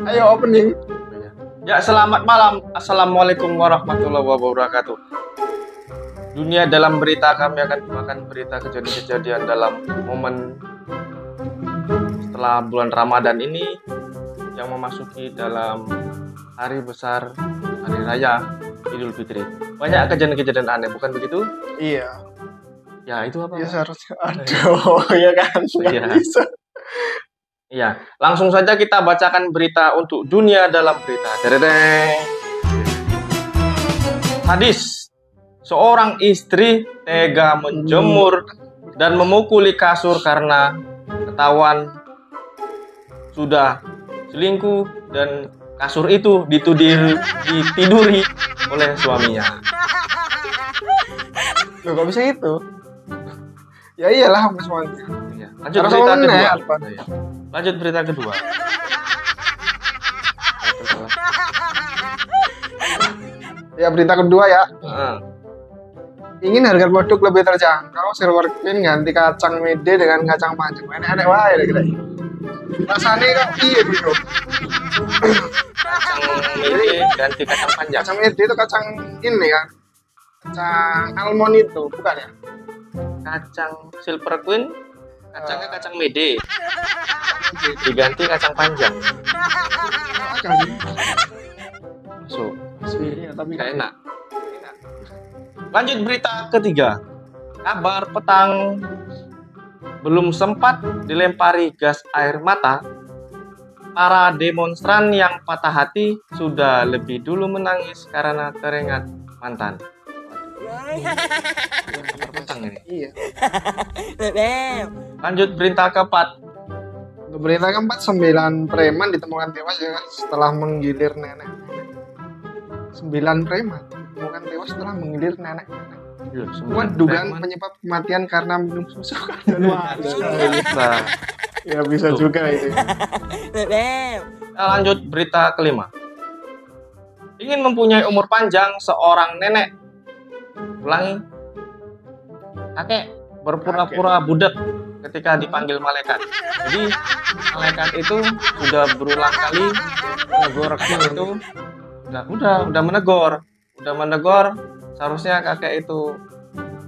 Ayo opening. Ya, selamat malam. Assalamualaikum warahmatullahi wabarakatuh. Dunia dalam berita, kami akan membawakan berita kejadian-kejadian dalam momen setelah bulan Ramadan ini yang memasuki dalam hari besar, hari raya Idul Fitri. Banyak kejadian-kejadian aneh, bukan begitu? Iya. Ya, itu apa? Ya seharusnya. Aduh, ya kan. Nggak Iya. bisa. Iya, langsung saja kita bacakan berita untuk dunia dalam berita. Dededeng. Hadis. Seorang istri tega menjemur dan memukuli kasur karena ketahuan sudah selingkuh dan kasur itu ditiduri oleh suaminya. Loh, kok bisa itu? Ya iyalah sama semuanya. Iya. Lanjut Harus berita sama kedua. Nek, Alpan. Iya. Lanjut berita kedua. Ya berita kedua ya. Heeh. Ingin harga produk lebih terjangkau, Silver Queen ganti kacang mede dengan kacang panjang. Enak-enak wae deh kita. Rasanya kok iya gitu. Kacang mede ganti kacang panjang. Kacang mede itu kacang ini kan. Kacang almond itu, bukan ya? Kacang Silver Queen, kacangnya kacang mede, diganti kacang panjang. Kacang Masuk. iya, tapi Gak enak. Lanjut berita ketiga. Kabar petang, belum sempat dilempari gas air mata, para demonstran yang patah hati sudah lebih dulu menangis karena teringat mantan. Kabar petang ini. iya. Lanjut berita keempat. Untuk berita keempat, 9 preman ditemukan tewas ya setelah menggilir nenek. 9 preman ditemukan tewas setelah menggilir nenek. Kuat dugaan penyebab kematian karena minum susu dan Bisa. ya bisa juga itu. Kita lanjut berita kelima. Ingin mempunyai umur panjang, seorang nenek, ulangi, kakek berpura-pura budak ketika dipanggil malaikat. Jadi malaikat itu sudah berulang kali menegur kakek itu, udah menegur. Seharusnya kakek itu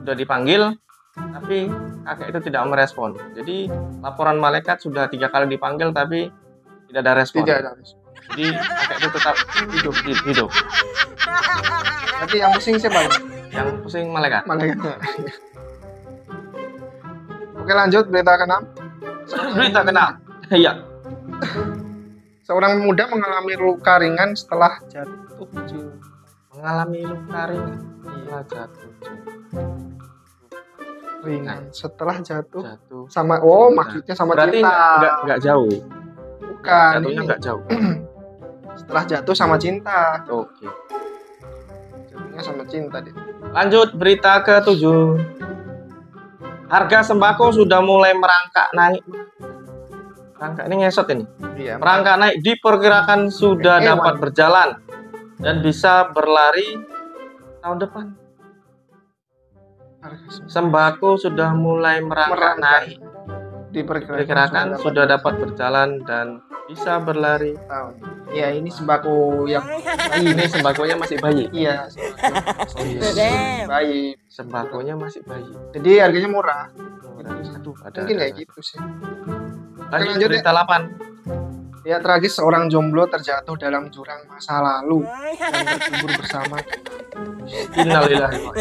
sudah dipanggil, tapi kakek itu tidak merespon. Jadi laporan malaikat sudah 3 kali dipanggil, tapi tidak ada respon. Tidak ada. Jadi kakek itu tetap hidup. Tapi yang pusing siapa? Yang pusing malaikat. Malaikatnya. Oke, lanjut berita ke-6. Berita kenal. Iya. Seorang pemuda mengalami luka ringan setelah jatuh cinta. Mengalami luka ringan setelah jatuh. Ringan setelah jatuh Jatuh. sama Cinta. maksudnya sama Berarti cinta. nggak jauh. Bukan. Jatuhnya nggak jauh. Setelah jatuh sama cinta. Oke. Jatuhnya sama cinta dia. Lanjut berita ke-7. Harga sembako sudah mulai merangkak naik. Merangkak ini ngesot ini. Iya. Merangkak naik diperkirakan sudah Hewan. dapat berjalan dan bisa berlari tahun depan. Sembako sudah mulai merangkak naik. Diperkirakan sudah dapat berjalan dan bisa berlari tahun. Ya ini sembako yang bayi. Ini sembakonya masih bayi. Iya. Bayi. Sembakonya masih bayi. Jadi harganya murah. Aduh, ada. Mungkin kayak gitu sih. Lanjut lanjut berita 8. Ya tragis, seorang jomblo terjatuh dalam jurang masa lalu dan terkubur bersama. Innalillahi wa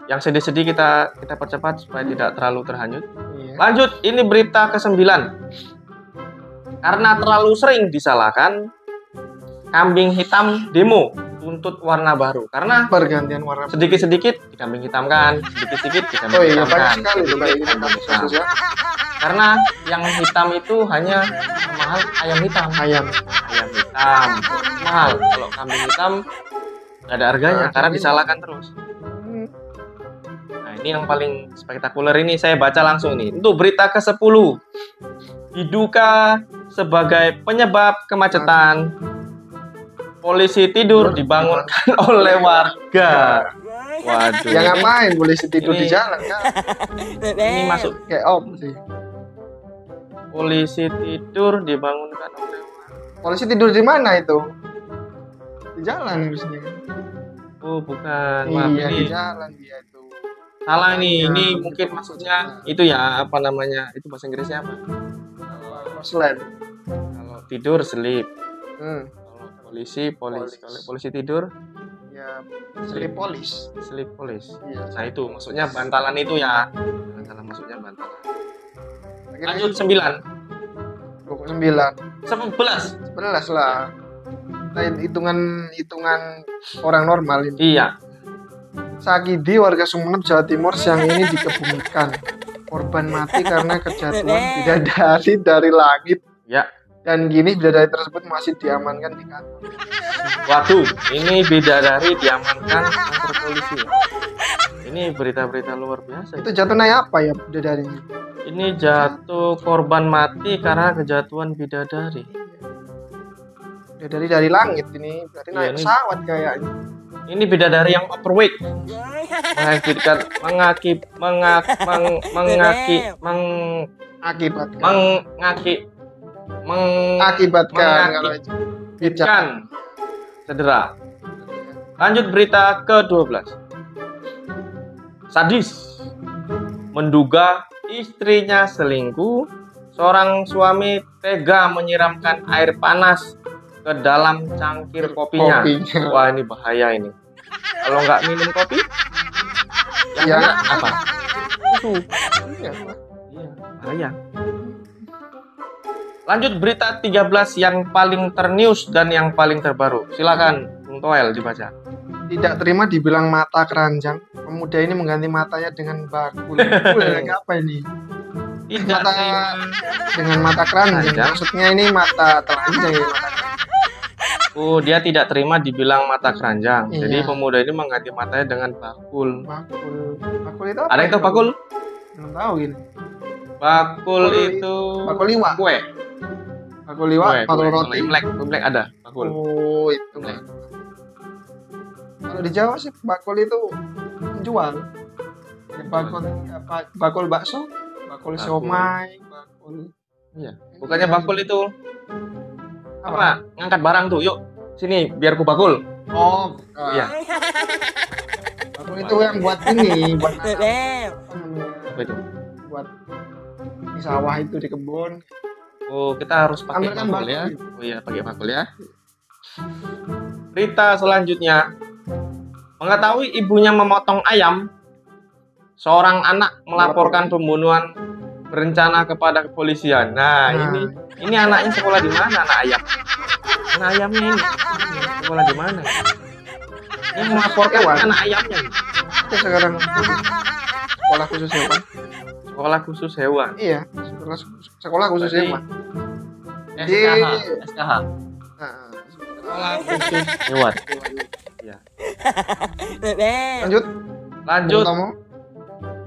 Yang sedih-sedih kita percepat supaya tidak terlalu terhanyut. Iya. Lanjut, ini berita ke-9. Karena terlalu sering disalahkan, kambing hitam demo tuntut warna baru. Karena Pergantian warna. sedikit-sedikit dikambing hitamkan, sedikit-sedikit dikambing Oh iya, banyak hitamkan. sekali tuh kayak gitu. Kambing hitam. Kasus ya. Karena yang hitam itu hanya mahal ayam hitam. Ayam. Ayam hitam mahal. Kalau kambing hitam nggak ada harganya Nah, karena ini. disalahkan terus. Nah, ini yang paling spektakuler ini saya baca langsung nih. Untuk berita ke-10. Diduga sebagai penyebab kemacetan, polisi tidur dibangunkan oleh warga. Waduh. Ya ngapain polisi tidur di ini- jalan kan? Ini masuk Kayak om sih. polisi tidur dibangunkan oleh Polisi tidur di mana itu? Di jalan harusnya. oh bukan maaf Iya di ini jalan dia itu. salah nih Ya, ini betul. mungkin maksudnya itu ya apa namanya itu bahasa Inggrisnya apa Koslet. kalau tidur sleep Hmm. kalau kalau polisi tidur Ya sleep polis. sleep police Iya. nah itu maksudnya bantalan itu ya bantalan maksudnya bantalan Akhirnya lanjut 9 pokok 9. 11 11 lah. Nah, hitungan orang normal ini. iya Sakidi warga Sumeneb Jawa Timur siang ini dikebumikan. Korban mati karena kejatuhan bidadari dari langit. ya Dan kini bidadari tersebut masih diamankan di kantor. waduh ini bidadari diamankan kantor polisi ini berita-berita luar biasa Itu jatuh naik apa ya bidadarinya? ini jatuh korban mati karena kejatuhan bidadari Bidadari dari langit ini. Berarti Iya, naik ini- pesawat kayaknya. ini bidadari yang overweight mengakibatkan Akibatkan. mengakibatkan Kalau itu. Bijak. cedera. Lanjut berita ke-12. Sadis menduga istrinya selingkuh, seorang suami tega menyiramkan air panas ke dalam cangkir kopinya. Wah, ini bahaya ini. Kalau nggak minum kopi, Ya. yang kena apa? Susu. Iya. Iya, bahaya. Lanjut berita 13 yang paling ternews dan yang paling terbaru. Silakan, Bung Toel dibaca. Tidak terima dibilang mata keranjang. Pemuda ini mengganti matanya dengan bakul. Apa ini? Tidak Mata- terima. Dengan mata keranjang. Keranjang. Maksudnya ini mata telanjang ya. Mata keranjang. Oh, dia tidak terima dibilang mata keranjang. Iya. Jadi pemuda ini mengganti matanya dengan bakul. Bakul. Bakul itu apa? Ada yang tahu bakul? Belum tahu ini. Bakul Bakul itu bakul liwak. kue. Bakul liwak, Kue, bakul kue. Kalau roti. Imlek ada bakul. Oh, itu. Imlek. Kalau di Jawa sih bakul itu menjual. Ya, bakul bakso, bakul Bakul. siomay, bakul Iya. Bukannya bakul itu apa? Ngangkat barang tuh. Yuk, sini biar ku bakul. Oh, Iya. Bakul itu yang buat ini, buat apa namanya? Apa itu? Buat di sawah itu di kebun. Oh, kita harus pakai Ambil kan bakul bakul. ya. Oh iya, pakai bakul ya. Berita selanjutnya. Mengetahui ibunya memotong ayam, seorang anak melaporkan pembunuhan berencana kepada kepolisian. Nah, ini anaknya sekolah di mana, anak ayam? Anak ayamnya ini sekolah di mana? Yang melaporkan Hewan. anak ayamnya. Itu sekarang sekolah khusus hewan. Sekolah khusus hewan. Iya, sekolah khusus Berarti- hewan. SKH. SKH. Nah, Sekolah khusus hewan. Ya. lanjut. Lanjut. Kamu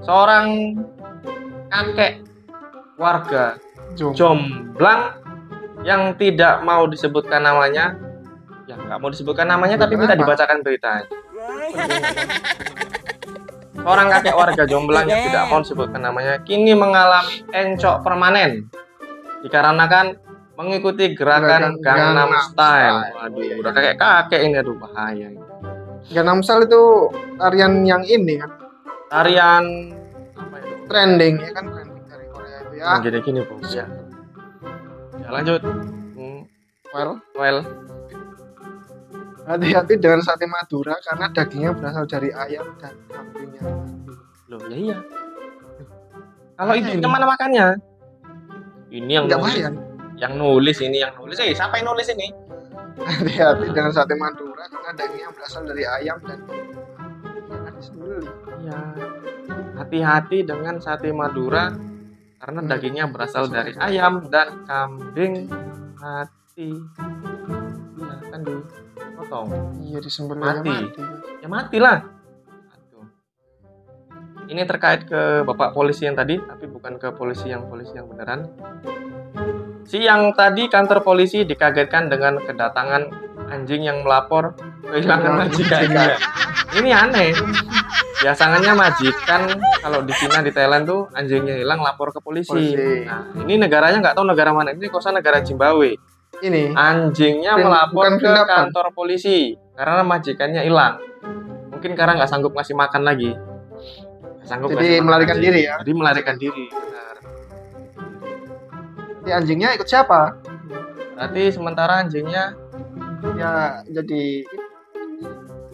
Seorang kakek warga jomblang yang tidak mau disebutkan namanya, ya nggak mau disebutkan namanya tapi minta Kenapa? dibacakan beritanya. Seorang kakek warga jomblang yang tidak mau disebutkan namanya kini mengalami encok permanen dikarenakan mengikuti gerakan Gangnam Style. Waduh, udah kakek ini, aduh bahaya. Gangnam Style itu tarian yang ini kan Tarian apa itu? trending ya kan, trending dari Korea itu ya. Gini-gini bu. Ya. Ya lanjut. Well, hati-hati dengan sate Madura karena dagingnya berasal dari ayam dan kambingnya. Loh, ya iya. Kalau ibunya mana makannya? Ini yang Nggak nulis, bayar. yang nulis ini, yang nulis. Siapa yang nulis ini? Hati-hati dengan sate Madura karena dagingnya berasal dari ayam dan jangan disembelih. Ya. Hati-hati dengan sate Madura karena dagingnya berasal dari ayam dan kambing mati. Ya kan dipotong. Iya, disembelih Mati. mati. Ya matilah. Aduh. Ini terkait ke Bapak polisi yang tadi, tapi bukan ke polisi yang beneran. Siang tadi kantor polisi dikagetkan dengan kedatangan anjing yang melapor kehilangan majikannya. Ini aneh. Biasanya majikan kalau di Cina, di Thailand tuh anjingnya hilang lapor ke polisi. Polisi. Nah, ini negaranya nggak tahu negara mana. Ini kosa negara Zimbabwe. Ini Anjingnya bukan melapor ke perendapan. kantor polisi karena majikannya hilang. Mungkin karena nggak sanggup ngasih makan lagi. Nggak sanggup Jadi ngasih makan melarikan lagi. diri ya. Jadi melarikan diri. Benar. Jadi anjingnya ikut siapa? Berarti sementara anjingnya Ya jadi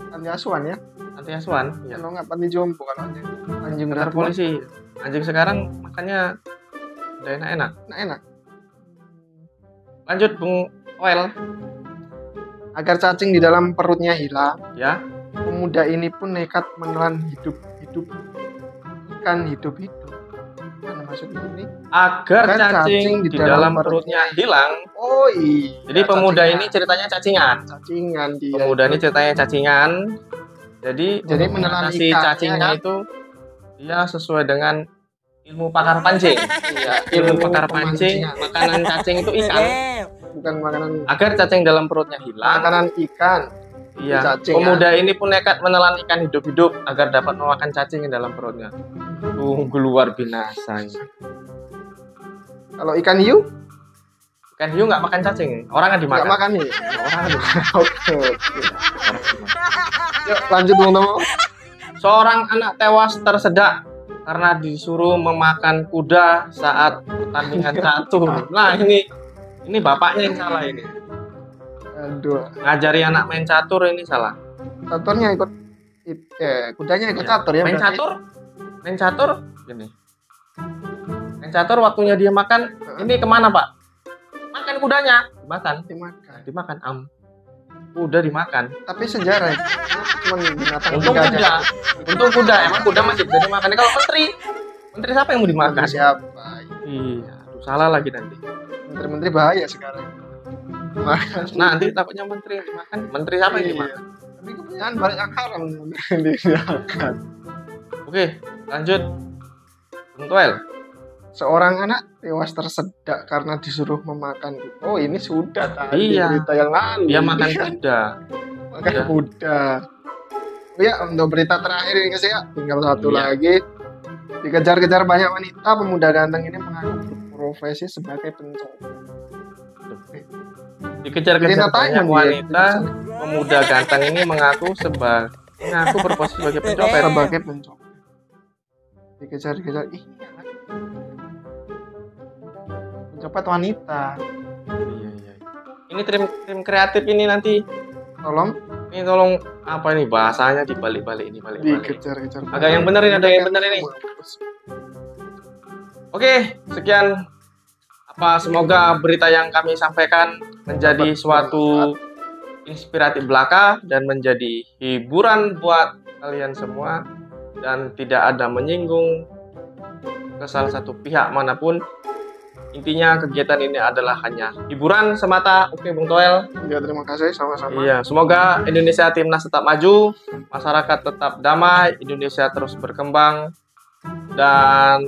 panti asuhan ya. anti asuhan. Ya. Kalau nggak panti jompo kalau anjing udah Kantor tua. polisi. Anjing sekarang makannya udah enak-enak. Nah, enak. Lanjut Bung Well. Agar cacing di dalam perutnya hilang, Ya. pemuda ini pun nekat menelan hidup-hidup ikan hidup-hidup. Mana maksudnya ini? Agar Agar cacing di dalam perutnya hilang. Oh iya. Jadi pemuda cacingan. ini ceritanya cacingan. Cacingan dia. Pemuda ini ceritanya cacingan. Jadi Jadi untuk menelan mengatasi ikannya, cacingnya kan? itu dia sesuai dengan ilmu pakar pancing. Iya, Ilmu pakar pancing, pemancingan. makanan cacing itu ikan. Bukan makanan Agar cacing dalam perutnya hilang. makanan ikan. Iya. cacing, Pemuda ini pun nekat menelan ikan hidup-hidup agar dapat memakan cacing yang dalam perutnya. Tunggu luar binasa ini. Kalau ikan hiu Ikan hiu nggak makan cacing, orang kan nggak dimakan. makan nih. Orang kan dimakan. Oke. Yuk lanjut Bung Tomo. Seorang anak tewas tersedak karena disuruh memakan kuda saat pertandingan catur. Nah ini bapaknya yang salah ini. Aduh. Ngajari anak main catur ini salah. Caturnya ikut kudanya ikut catur ya. Main berarti. catur gini. Main catur waktunya dia makan. Ini kemana Pak? Makan kudanya. Dimakan. Kuda dimakan. Tapi sejarah itu cuma binatang Untung tiga aja. kuda. Emang kuda masih bisa dimakan. Kalau menteri siapa yang mau dimakan? Siapa? Iya, aduh, salah lagi nanti. Menteri-menteri bahaya sekarang. Makan. Nah, nanti takutnya menteri yang dimakan. Menteri siapa yang Iya. dimakan? Tapi kebanyakan banyak yang haram dimakan. Oke, lanjut. Bung Toel. Seorang anak tewas tersedak karena disuruh memakan. Oh ini sudah tadi Iya. berita yang lalu. Dia makan kuda. Makan Iya. kuda. Oh ya untuk berita terakhir ini guys ya, tinggal satu Iya. lagi. Dikejar-kejar banyak wanita, pemuda ganteng ini mengaku berprofesi sebagai pencopet. Dikejar-kejar Berita banyak Thailand dia. wanita, pemuda ganteng ini mengaku berposisi sebagai pencopet. Sebagai pencopet. Dikejar-kejar. Pencopet wanita. Iya. Ini tim kreatif ini nanti. Tolong Tolong apa ini bahasanya dibalik-balik ini balik. dikejar-kejar. Ada yang bener ini, ada yang bener ini. Oke, sekian. Semoga berita yang kami sampaikan menjadi suatu inspiratif belaka dan menjadi hiburan buat kalian semua dan tidak ada menyinggung ke salah satu pihak manapun. Intinya kegiatan ini adalah hanya hiburan semata. Oke, Bung Toel. Ya terima kasih sama-sama. Iya, semoga Indonesia Timnas tetap maju, masyarakat tetap damai, Indonesia terus berkembang dan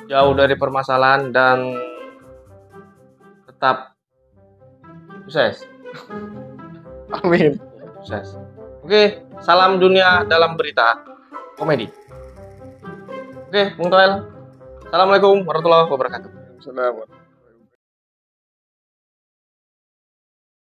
jauh dari permasalahan dan tetap sukses. Amin. Sukses. Oke, salam dunia dalam berita komedi. Oke, Bung Toel. Assalamualaikum warahmatullahi wabarakatuh. Selamat.